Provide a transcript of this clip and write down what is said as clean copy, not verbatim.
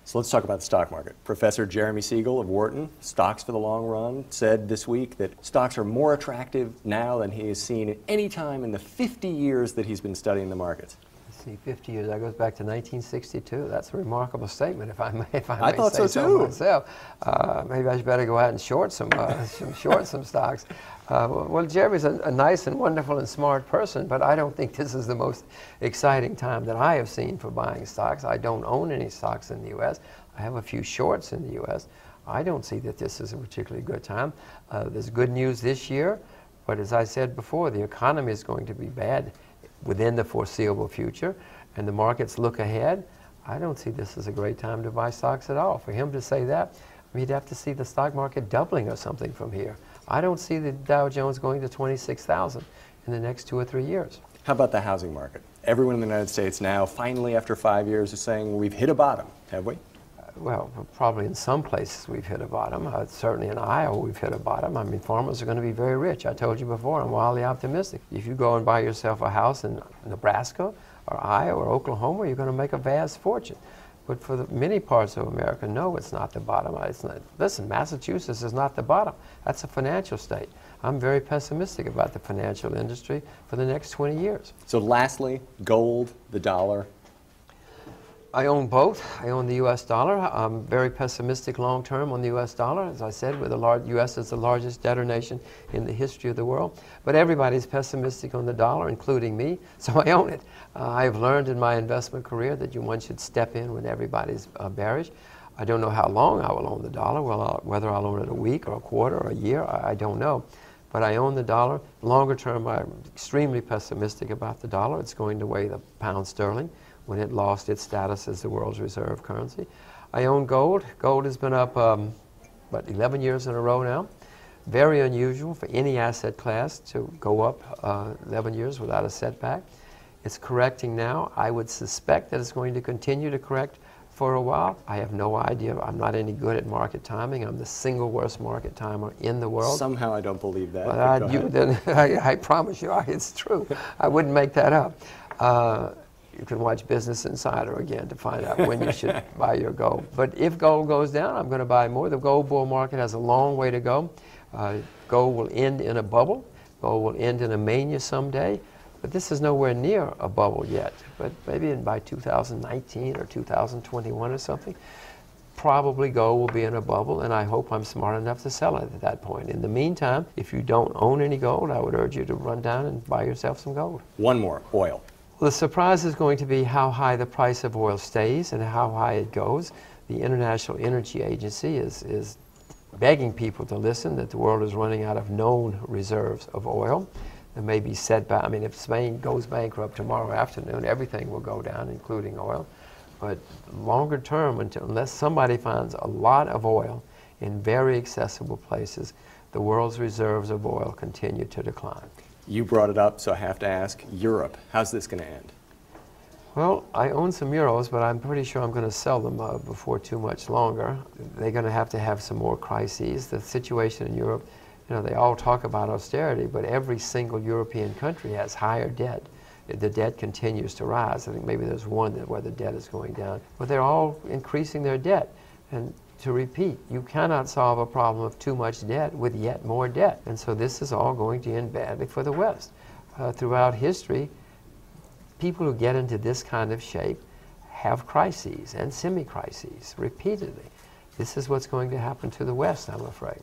So let's talk about the stock market. Professor Jeremy Siegel of Wharton, Stocks for the Long Run, said this week that stocks are more attractive now than he has seen at any time in the 50 years that he's been studying the markets. Let's see, 50 years, that goes back to 1962. That's a remarkable statement, if I may, I thought say so too. Myself. Maybe I should better go out and short some stocks. Well, Jeremy's a nice and wonderful and smart person, but I don't think this is the most exciting time that I have seen for buying stocks. I don't own any stocks in the U.S. I have a few shorts in the U.S. I don't see that this is a particularly good time. There's good news this year, but as I said before, the economy is going to be bad within the foreseeable future, and the markets look ahead. I don't see this as a great time to buy stocks at all. For him to say that, we'd have to see the stock market doubling or something from here. I don't see the Dow Jones going to 26,000 in the next 2 or 3 years. How about the housing market? Everyone in the United States now, finally after 5 years, is saying we've hit a bottom, have we? Well, probably in some places we've hit a bottom. Certainly in Iowa we've hit a bottom. I mean, farmers are going to be very rich. I told you before, I'm wildly optimistic. If you go and buy yourself a house in Nebraska or Iowa or Oklahoma, you're going to make a vast fortune. But for many parts of America, no, it's not the bottom. It's not. Listen, Massachusetts is not the bottom. That's a financial state. I'm very pessimistic about the financial industry for the next 20 years. So lastly, gold, the dollar. I own both. I own the U.S. dollar. I'm very pessimistic long term on the U.S. dollar. As I said, the U.S. is the largest debtor nation in the history of the world. But everybody's pessimistic on the dollar, including me, so I own it. I've learned in my investment career that one should step in when everybody's bearish. I don't know how long I will own the dollar, whether I'll own it a week or a quarter or a year, I don't know. But I own the dollar. Longer term, I'm extremely pessimistic about the dollar. It's going to weigh the pound sterling when it lost its status as the world's reserve currency. I own gold. Gold has been up, 11 years in a row now. Very unusual for any asset class to go up 11 years without a setback. It's correcting now. I would suspect that it's going to continue to correct for a while. I have no idea. I'm not any good at market timing. I'm the single worst market timer in the world. Somehow I don't believe that. But I promise you, it's true. I wouldn't make that up. You can watch Business Insider again to find out when you should buy your gold. But if gold goes down, I'm going to buy more. The gold bull market has a long way to go. Gold will end in a bubble. Gold will end in a mania someday. But this is nowhere near a bubble yet. But maybe by 2019 or 2021 or something, probably gold will be in a bubble, and I hope I'm smart enough to sell it at that point. In the meantime, if you don't own any gold, I would urge you to run down and buy yourself some gold. One more, oil. Well, the surprise is going to be how high the price of oil stays and how high it goes. The International Energy Agency is begging people to listen that the world is running out of known reserves of oil. There may be setback. I mean, if Spain goes bankrupt tomorrow afternoon, everything will go down, including oil. But longer term, unless somebody finds a lot of oil in very accessible places, the world's reserves of oil continue to decline. You brought it up, so I have to ask, Europe, how's this going to end? Well, I own some euros, but I'm pretty sure I'm going to sell them before too much longer. They're going to have some more crises. The situation in Europe, they all talk about austerity, but every single European country has higher debt. The debt continues to rise. I think maybe there's one where the debt is going down. But they're all increasing their debt. And to repeat, you cannot solve a problem of too much debt with yet more debt. And so this is all going to end badly for the West. Throughout history, people who get into this kind of shape have crises and semi-crises repeatedly. This is what's going to happen to the West, I'm afraid.